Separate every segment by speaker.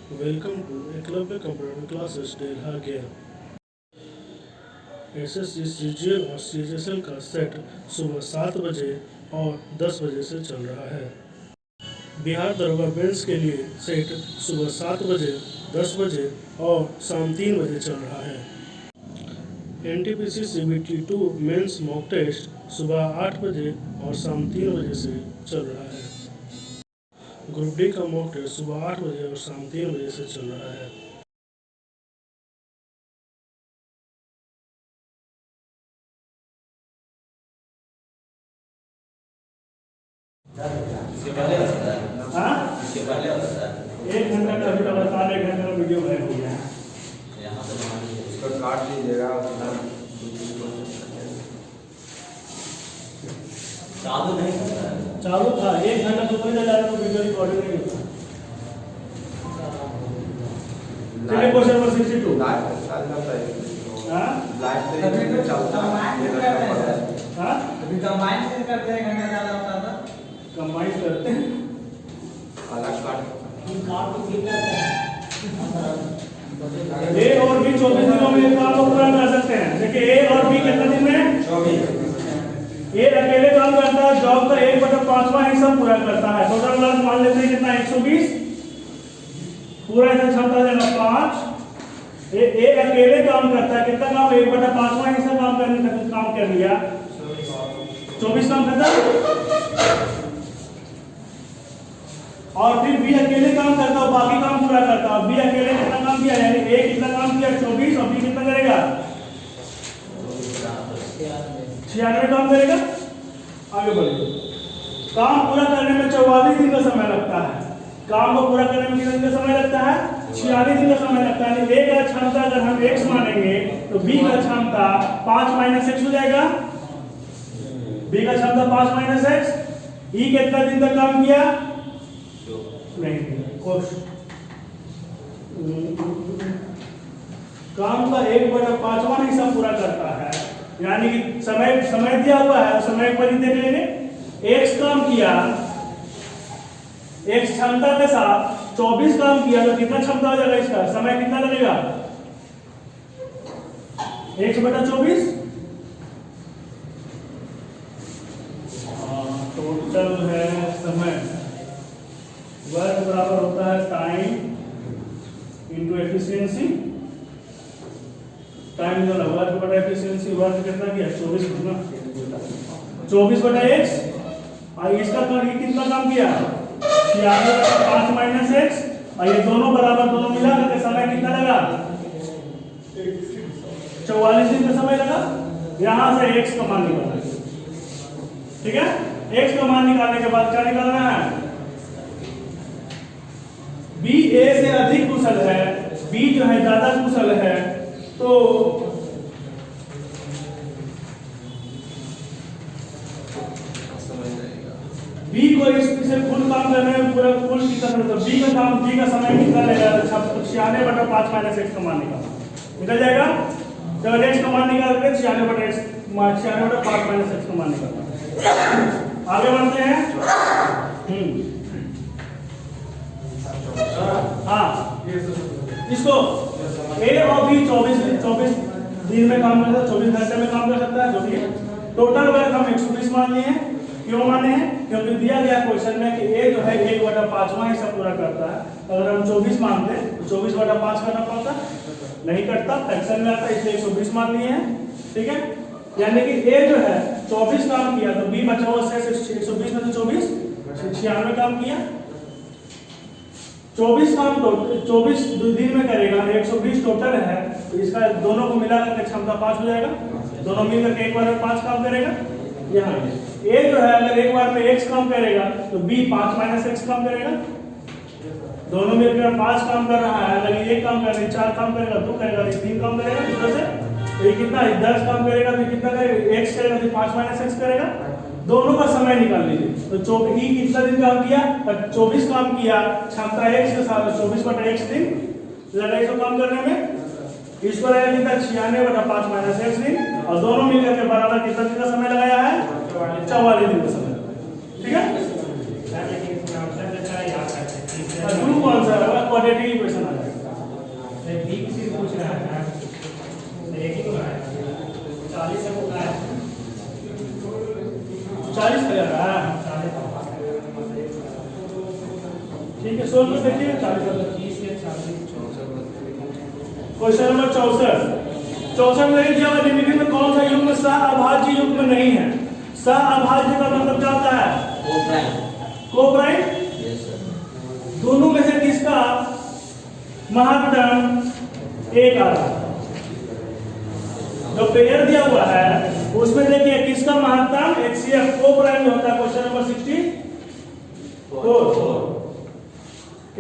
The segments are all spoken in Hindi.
Speaker 1: Welcome to Eklavya Computer Classes Delha Gaya। SSC CGL और सीजीएसएल का सेट सुबह 7 बजे और 10 बजे से चल रहा है। बिहार दरोगा मेंस के लिए सेट सुबह 7 बजे, 10 बजे और शाम 3 बजे चल रहा है। NTPC CBT 2 mains mock test सुबह 8 बजे और शाम 3 बजे से चल रहा है। ग्रुप डी का मॉक टेस्ट सुबह 8 बजे और शाम 3 बजे से चल रहा है।
Speaker 2: इसके पहले होता है।
Speaker 1: हाँ?
Speaker 2: इसके पहले होता है।
Speaker 1: 1 घंटा का अभी लगातार 1 घंटा का वीडियो बना हो गया है।
Speaker 2: यहाँ से
Speaker 3: इसको काट लीजिएगा
Speaker 2: चालू नहीं होता है।
Speaker 1: चालू था 1 घंटा तो कोई ना जाता तो वीडियो रिकॉर्डिंग नहीं होता। चलिए क्वेश्चन नंबर 62। हाँ?
Speaker 3: लाइव चलता है।
Speaker 1: हाँ?
Speaker 4: अभी कंबाइन से करते हैं, घंटा ज़्यादा होता था।
Speaker 1: कंबाइन करते हैं।
Speaker 3: अलग काट
Speaker 1: ए और बी 24 दिनों में एक काम को पूरा कर सकते हैं। देखिए ए और बी कितने दिन में?
Speaker 3: 24।
Speaker 1: ए अकेले काम करता है, जॉब का 1/5वां हिस्सा पूरा करता है। टोटल वर्क मान लेते हैं कितना? 120। पूरा इसका क्षमता देना 5। ए अकेले काम करता है, कितना काम? 1/5वां हिस्सा काम करने तक काम कर लिया, 24 काम खत्म। और फिर बी अकेले काम करता है, बाकी काम पूरा करता है। बी अकेले कितना काम किया? यानी ए कितना काम किया? 24। और बी कितना करेगा? 96 काम करेगा। आगे बढ़िए। काम पूरा करने में 44 दिन का समय लगता है। काम को पूरा करने में कितने दिन का समय लगता है? 46 दिन का समय लगता है। ए का क्षमता अगर हम x मानेंगे तो बी का क्षमता 5 - x हो जाएगा। बी का क्षमता 5 - x। ई कितना दिन तक काम किया? नहीं, काम का 1/5वां हिस्सा पूरा करता है, यानी कि समय दिया हुआ है, समय पर ही देख लेंगे। x काम किया, x क्षमता के साथ 24 काम किया तो कितना क्षमता हो जाएगा? इसका समय कितना लगेगा? x/24। टोटल है समय, वर्क बराबर होता है टाइम इंटू एफिशिएंसी। टाइम जो है वर्क बटा एफिशिएंसी। वर्क कितना किया? 24 कितना? 24/x। और इसका कितना काम किया? 96/5 - x। और ये दोनों बराबर, दोनों मिला करके समय कितना लगा? 44 दिन का समय लगा। यहां से x का मान निकालना है, ठीक है। x का मान निकालने के बाद क्या निकालना है? बी ए से अधिक कुशल है, बी जो है ज्यादा कुशल है, तो बी को इसे कुल काम करने में पूरा कुल कितना मतलब बी का काम, बी का समय कितना लगेगा? 96/5 - x का मान निकल जाएगा। तो x का मान निकाल के 96/5 - x का मान निकालना। आगे बढ़ते हैं। हाँ, इसको ए और बी 24 दिन में काम करता है, 24 घंटे में काम कर सकता है। जो कि टोटल वर्क हम 120 मान लिए हैं। क्यों माने हैं? क्योंकि दिया गया क्वेश्चन में कि ए जो है 1/5वां हिस्सा पूरा करता है। अगर हम 24 मानते तो 24/5 करना पड़ता, नहीं करता, फ्रैक्शन में आता, इसलिए 120 मान लिए हैं, ठीक है। यानी कि ए जो है 24 काम किया तो बी बचा हुआ 120 में से 24 96 काम किया। 24 काम तो 24 दिन में करेगा, 120 टोटल है, तो इसका दोनों को मिला करके क्षमता 5 हो जाएगा। दोनों मिलकर एक बार में 5 काम करेगा। यहाँ ए जो है अगर एक बार में x काम करेगा तो b 5 - x काम करेगा। दोनों मिलकर 5 काम कर रहा है। अगर एक काम करेगा, 4 काम करेगा, 2 करेगा, 3 काम करेगा, दूसरे से तो ये कितना 10 काम करेगा तो कितना करेगा? x करेगा तो 5 - x करेगा। दोनों का समय निकाल लीजिए। तो 24 कितना दिन काम किया? 24 काम किया, क्षमता x के साथ 24/x दिन लगा इसको काम करने में। इस पर आया कितना? 96/5 - x दिन। और दोनों मिलकर के बराबर कितना दिन का समय लगाया है? 44 दिन का समय, ठीक है। कौन सा क्वाड्रेटिक इक्वेशन सोल्व कर देखिए। क्वेश्चन नंबर 64 में दिया हुआ निम्नलिखित में कौन सा युग्म सह-अभाज्य युग्म नहीं है? सह-अभाज्य का मतलब क्या होता है? को-प्राइम।
Speaker 2: Yes sir.
Speaker 1: दोनों में से किसका महत्तम एक आ रहा है? जो पेयर दिया हुआ है उसमें देखिए किसका महत्तम HCF को-प्राइम होता है। क्वेश्चन नंबर 64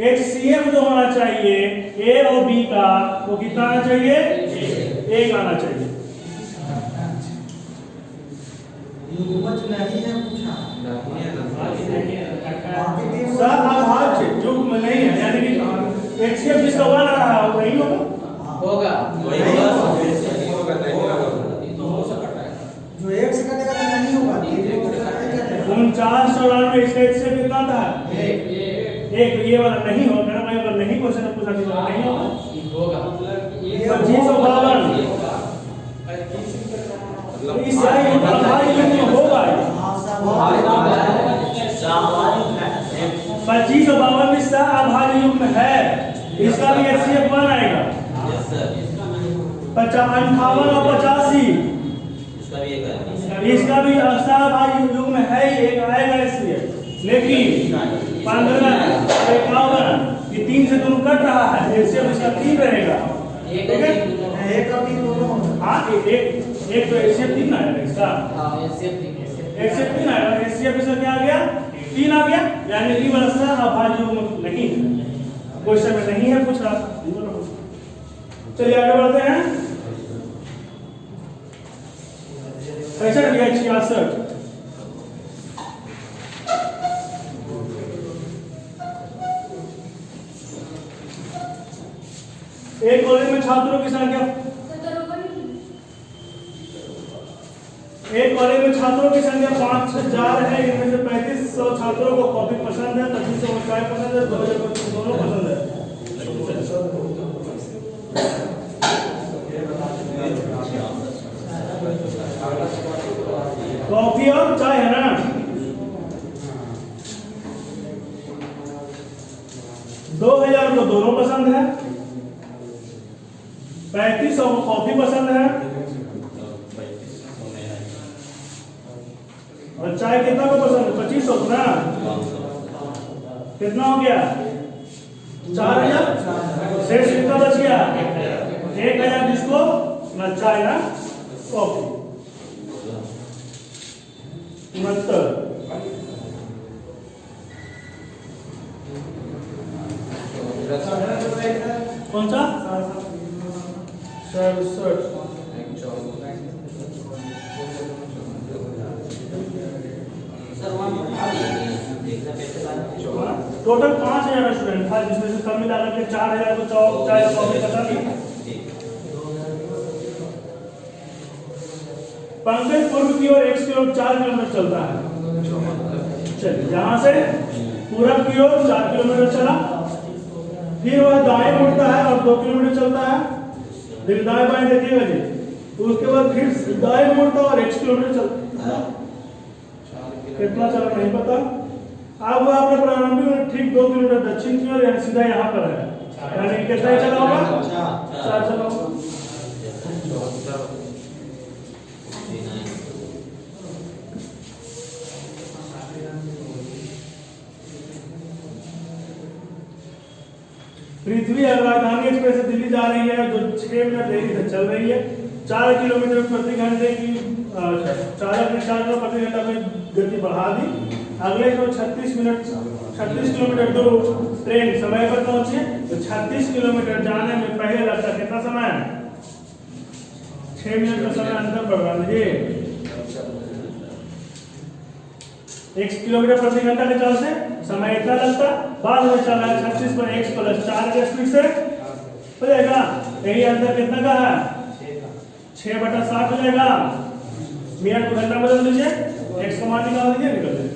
Speaker 1: HCF जो होना चाहिए A और B का वो कितना आना चाहिए? एक आना चाहिए।
Speaker 4: युग्मज नहीं है पूछा।
Speaker 1: सह-अभाज्य युग्म नहीं है, यानी कि HCF जिसका 1 आ रहा है वो नहीं होगा।
Speaker 4: होगा।
Speaker 2: वही होगा।
Speaker 4: जो एक से कटेगा तो नहीं होगा।
Speaker 1: 49-94 इसका HCF कितना था?
Speaker 4: एक।
Speaker 1: एक। ये वाला नहीं होगा ना भाई, अगर नहीं क्वेश्चन पूछा तो नहीं होगा। 2552 इसका अभाज्य युग्म होगा। 2552 में सह-अभाज्य युग्म है, इसका भी HCF 1 आएगा।
Speaker 2: Yes sir.
Speaker 1: 58 और 85
Speaker 2: इसका भी एक है।
Speaker 1: इसका भी सह-अभाज्य युग्म है, एक आएगा इसलिए। लेकिन 15 51 ये 3 से दोनों कट रहा है, HCF इसका 3 रहेगा। ठीक है,
Speaker 4: एक और तीन दोनों होगा।
Speaker 1: हाँ एक तो HCF 3 आएगा इसका। HCF 3 आएगा, HCF इसका क्या आ गया? 3 आ गया, यानी कि वाला सह-अभाज्य युग्म नहीं है। क्वेश्चन में नहीं है पूछ रहा। चलिए आगे बढ़ते हैं। क्वेश्चन दिया 66 एक कॉलेज में छात्रों की संख्या एक कॉलेज में छात्रों की संख्या 5000 है। इनमें से 3500 छात्रों को कॉपी पसंद है, 2500 को चाय पसंद है, 2000 को दोनों पसंद है। कॉफी और चाय है ना? 2000 को दोनों पसंद है, 3500 को कॉफी पसंद है, और चाय कितना को पसंद है? 2500 को ना? कितना हो गया? 4000। शेष कितना बच गया? 1000, जिसको ना चाय ना कॉफी। मतलब कौन सा? 67। टोटल 5000 स्टूडेंट था, जिसमें से सब मिला करके 4000 को चाय का कॉफी पता नहीं। पंकज पूर्व की ओर 4 किलोमीटर चलता है। चलिए यहाँ से पूरब की ओर 4 किलोमीटर चला, फिर वह दाएं मुड़ता है और 2 किलोमीटर चलता है। फिर दाएं बाएं देखिएगा जी, तो उसके बाद फिर दाएं मुड़ता और 1 किलोमीटर चलता। कितना चला नहीं पता। अब वो आपने प्रारंभिक में ठीक 2 किलोमीटर दक्षिण की ओर सीधा यहाँ पर है, यानी कितना ही चला होगा? 4 चला होगा। पृथ्वी राजधानी एक्सप्रेस से दिल्ली जा रही है, जो 6 मिनट देरी से चल रही है। 4 किलोमीटर प्रति घंटे की 4 किलोमीटर प्रति घंटा में गति बढ़ा दी। अगले जो 36 किलोमीटर दूर ट्रेन समय पर पहुंचे, तो 36 किलोमीटर जाने में पहले लगता कितना समय? 6 मिनट का समय अंतर बढ़ा दीजिए। 1 किलोमीटर प्रति घंटा के चलते समय इतना लगता, बाद में चला 36 पर x + 4 के स्पीड से हो जाएगा। यही अंतर कितना का है? 6/7 हो जाएगा। मिनट को घंटा बदल दीजिए, x का मान निकाल दीजिए, निकल जाएगा।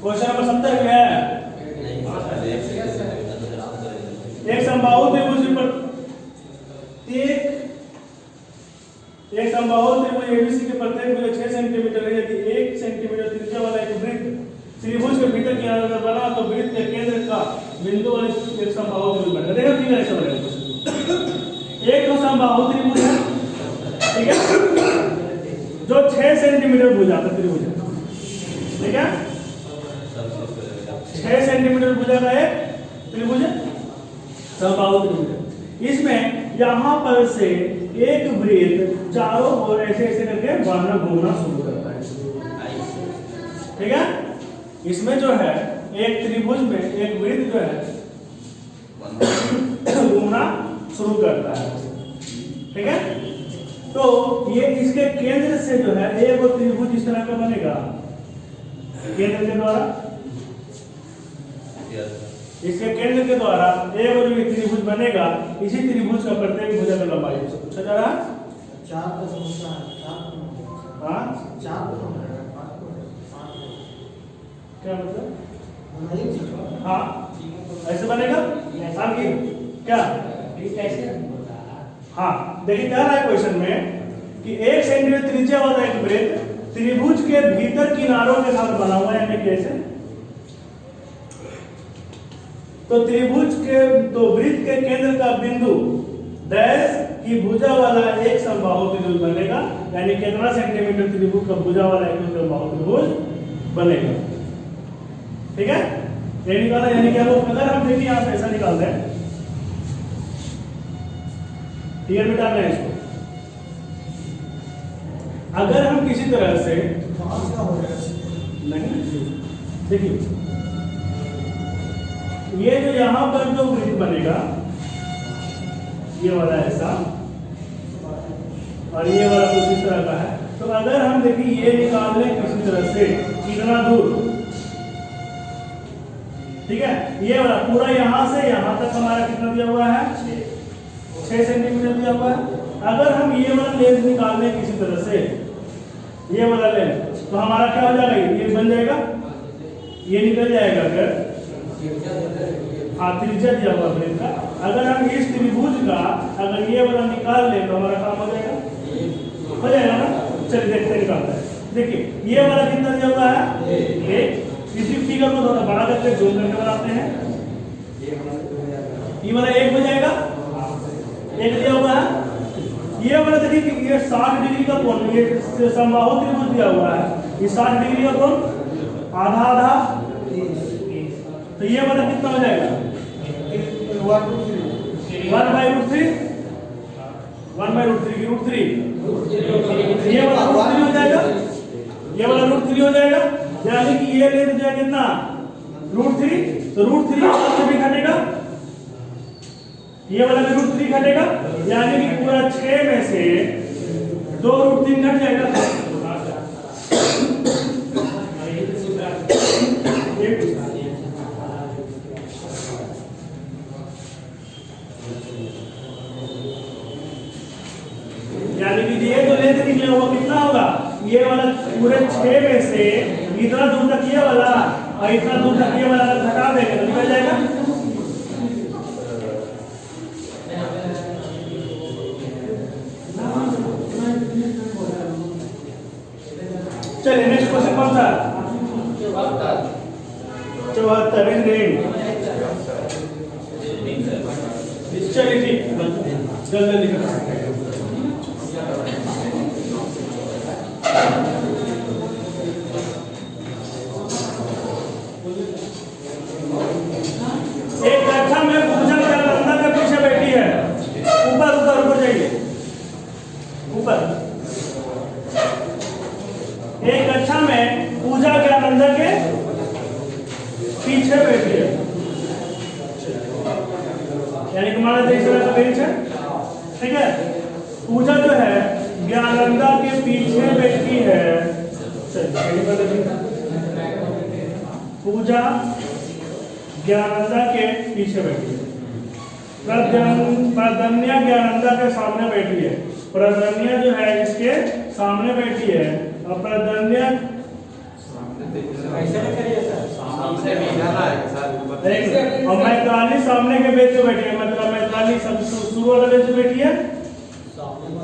Speaker 1: क्वेश्चन नंबर 70 क्या है? एक समबाहु त्रिभुज पर एक समबाहु त्रिभुज ABC के प्रत्येक भुज 6 सेंटीमीटर है। यदि 1 सेंटीमीटर त्रिज्या वाला एक वृत्त त्रिभुज के भीतर किया जाता बना बिंदु वाले एक समबाहु त्रिभुज बनेगा। देखो फिगर ऐसे बनेगा कुछ। एक तो समबाहु त्रिभुज है, ठीक है, जो 6 सेंटीमीटर भुजा का त्रिभुज है, ठीक है, 6 सेंटीमीटर भुजा का एक त्रिभुज है, समबाहु त्रिभुज है। इसमें यहाँ पर से एक वृत्त चारों ओर ऐसे ऐसे करके बढ़ना घूमना शुरू करता है, ठीक है। इसमें जो है एक त्रिभुज में एक वृत्त जो है घूमना शुरू करता है, ठीक है। तो ये इसके केंद्र से जो है एक त्रिभुज इस तरह का बनेगा केंद्र के द्वारा, इसके केंद्र के द्वारा एक जो त्रिभुज बनेगा, इसी त्रिभुज का प्रत्येक भुजा का लंबाई पूछा जा रहा है
Speaker 4: 4 प्लस 4
Speaker 1: हाँ
Speaker 4: 4
Speaker 1: क्या मतलब
Speaker 4: बनाइए।
Speaker 1: हाँ ऐसे बनेगा आगे क्या हाँ देखिए क्या रहा है क्वेश्चन में कि 1 सेंटीमीटर त्रिज्या वाला एक वृत्त त्रिभुज के भीतर किनारों के साथ बना हुआ है, यानी कैसे तो त्रिभुज के तो वृत्त के केंद्र का बिंदु डैश की भुजा वाला एक समबाहु त्रिभुज बनेगा, यानी कितना सेंटीमीटर त्रिभुज का भुजा वाला एक समबाहु त्रिभुज बनेगा, ठीक है। ये निकाला, यानी क्या लोग अगर हम देखिए यहाँ से ऐसा निकालते हैं, क्लियर मिटा रहे हैं इसको। अगर हम किसी तरह से नहीं देखिए ये जो यहाँ पर जो वृत्त बनेगा ये वाला ऐसा और ये वाला कुछ इस तरह का है, तो अगर हम देखिए ये निकाल लें किसी तरह से कितना दूर, ठीक है, ये वाला पूरा यहाँ से यहाँ तक हमारा कितना दिया हुआ है 6 सेंटीमीटर दिया हुआ है। अगर हम ये वाला लेंथ निकाल लें किसी तरह से ये वाला लेंथ, तो हमारा क्या हो जाएगा, ये बन जाएगा, ये निकल जाएगा। अगर हाँ त्रिज्या दिया हुआ वृत्त का, अगर हम इस त्रिभुज का अगर ये वाला निकाल लें तो हमारा काम हो जाएगा ना। चलिए देखते हैं निकालते हैं। देखिए ये वाला कितना दिया हुआ है 1, इसी फिगर को थोड़ा बड़ा करके जूम करके बनाते हैं, ये वाला 1 हो जाएगा, 1 दिया हुआ है। ये वाला देखिए कि ये 60 डिग्री का कोण, ये समबाहु त्रिभुज दिया हुआ है, ये 60 डिग्री का कोण आधा आधा, तो ये वाला कितना हो जाएगा 1/√3 की √3, ये वाला √3 हो जाएगा, ये वाला √3 हो जाएगा, यानी कि ये लेंथ जो है कितना √3, तो √3 से भी घटेगा, ये वाला भी √3 घटेगा, यानी कि पूरा 6 में से 2 √3 घट जाएगा। यानी कि ये जो लेंथ निकलेगा वो कितना होगा, ये वाला पूरे 6 में से इतना दूर तक ये वाला और इतना दूर तक ये वाला घटा देंगे तो निकल जाएगा। चलिए नेक्स्ट क्वेश्चन कौन सा 74 चलिए ठीक जल्दी लिखो। एक कक्षा में पूजा अंदर के पीछे बैठी है, ऊपर ऊपर ऊपर जाइए ऊपर। एक कक्षा में पूजा के अंदर के पीछे बैठी है, यानी कि मान लीजिए का बेंच है, ठीक है। पूजा जो है ज्ञानंदा के पीछे बैठी है, पूजा ज्ञानंदा के पीछे बैठी है, प्रदन्या ज्ञानंदा के सामने बैठी है, प्रदन्या जो है इसके सामने बैठी है और प्रदन्या और मैत्राली सामने के बेंच पे बैठी है, मतलब मैत्राली सब शुरू वाला बेंच पे बैठी है।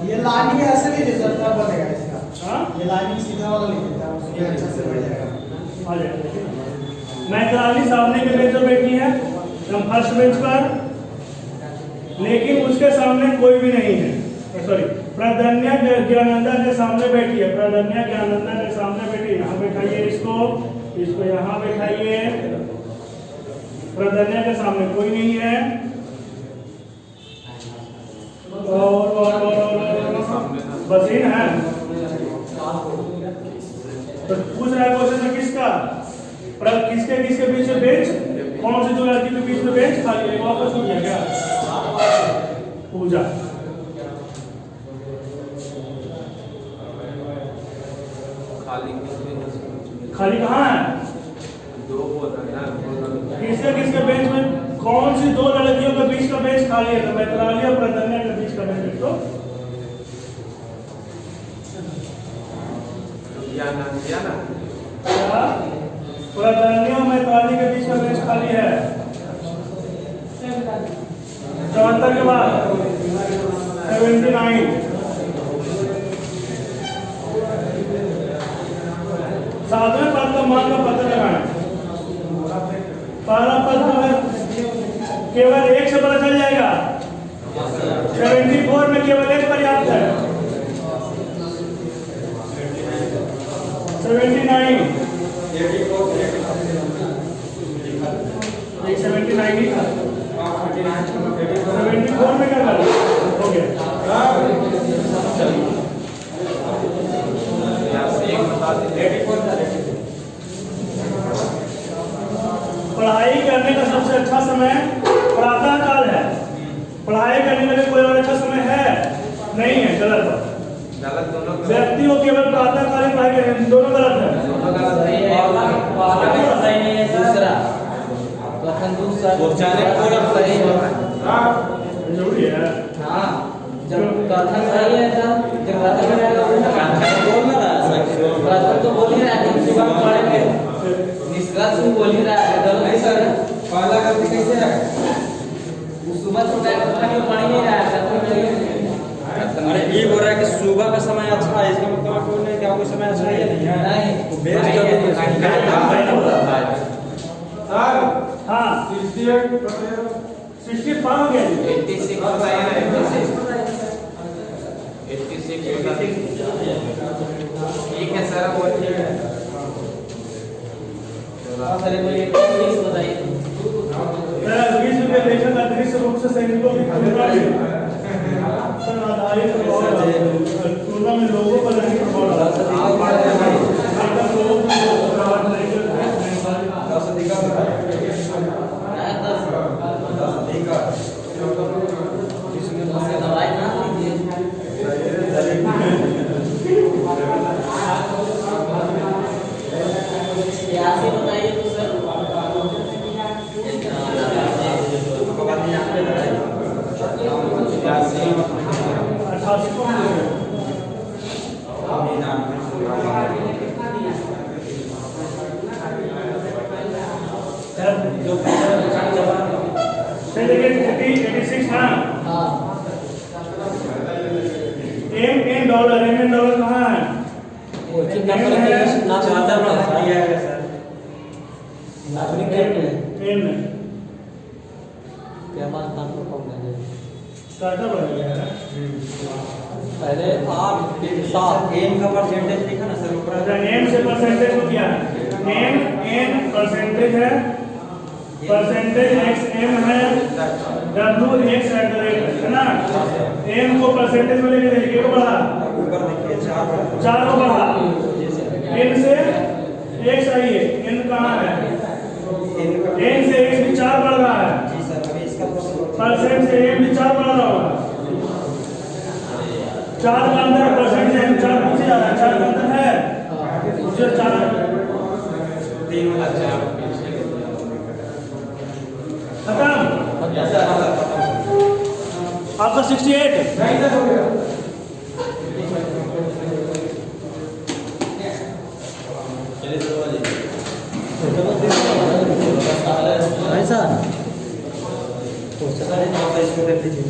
Speaker 4: ये लाइन ऐसे नहीं दे सकता बनेगा इसका,
Speaker 1: हाँ
Speaker 4: ये लाइन सीधा वाला लिख देता हूं, ये अच्छा से बढ़ जाएगा।
Speaker 1: आ जाएगा। मैत्राली सामने के बेंच पे बैठी है एकदम फर्स्ट बेंच पर, लेकिन उसके सामने कोई भी नहीं है। सॉरी, प्रधन्या ज्ञानंदा के सामने बैठी है, प्रधन्या ज्ञानंदा के सामने बैठी है। यहाँ बैठाइए इसको, इसको यहाँ बैठाइए। प्रधन्या के सामने कोई नहीं है। और बसीन है। तो पूछ रहा है क्वेश्चन में किसका, किसके किसके बीच में बेंच, कौन सी दो लड़की के बीच में बेंच खाली है? वापस हो गया क्या? पूजा। खाली कहाँ है?
Speaker 3: दो होता है ना,
Speaker 1: किसके किसके बेंच में, कौन सी दो लड़कियों के बीच का बेंच खाली है? तो मैत्राली और प्रधन्या के बीच का बेंच। तो क्या प्रधन्या और मैत्राली के बीच का बेंच खाली है? 74 के बाद 79। सातवें पद का मान का पता लगाएं। पहला पद केवल एक से पता चल जाएगा। 74 में केवल एक पर्याप्त है। 79 79 ही था। 74 में क्या कर हो गया? पढ़ाई करने का सबसे अच्छा समय प्रातः काल है। पढ़ाई करने के लिए कोई और अच्छा समय है नहीं है, गलत। व्यक्ति को केवल प्रातः काल पढ़ाई करनी, दोनों गलत है। जरूरी है।
Speaker 5: जब कथन सही है जब प्रथम तो बोल ही रहा है, सुबह पढ़ेंगे निष्कर्ष में बोल ही रहा है, गलत सर
Speaker 3: पहला गलती कैसे है?
Speaker 5: सुबह तो पढ़ नहीं रहा है।
Speaker 6: अरे ये बोल रहा है कि सुबह का समय अच्छा है, इसका मतलब कोई नहीं, क्या कोई समय अच्छा है नहीं है?
Speaker 5: नहीं
Speaker 6: बेस्ट
Speaker 1: हाँ 65 हो गया।
Speaker 3: 86 बताइए ना, 86 ठीक है सर, वो ठीक है।
Speaker 5: सर बोलिए प्लीज बताइए।
Speaker 1: 20 रुपये लेखक अतिरिक्त रूप से सैनिकों की आधारित तुलना में लोगों पर नहीं
Speaker 5: दवाई ना लीजिए बताइए तो सर।
Speaker 1: $86 कहाँ है?
Speaker 6: पहले आप साथ एम का परसेंटेज लिखा ना सर ऊपर।
Speaker 1: एम से परसेंटेज को क्या है? एम परसेंटेज है, परसेंटेज एक्स एम है, W x at the rate है ना। एम को परसेंटेज में लेके देखिए को बढ़ा,
Speaker 6: ऊपर देखिए
Speaker 1: 4 को बढ़ा, एन से एक्स आई है, एन कहाँ है? एन से एक्स भी 4 बढ़ रहा है।
Speaker 6: जी सर, अभी इसका
Speaker 1: परसेंट से एम भी 4 बढ़ रहा होगा। 4 का अंदर परसेंट से एम 4 पीछे जा रहा है, 4 का अंदर है उससे 4
Speaker 3: 3 वाला 4
Speaker 1: खत्म। आपका 68
Speaker 6: ऐसा तो सर इसको देख लीजिए।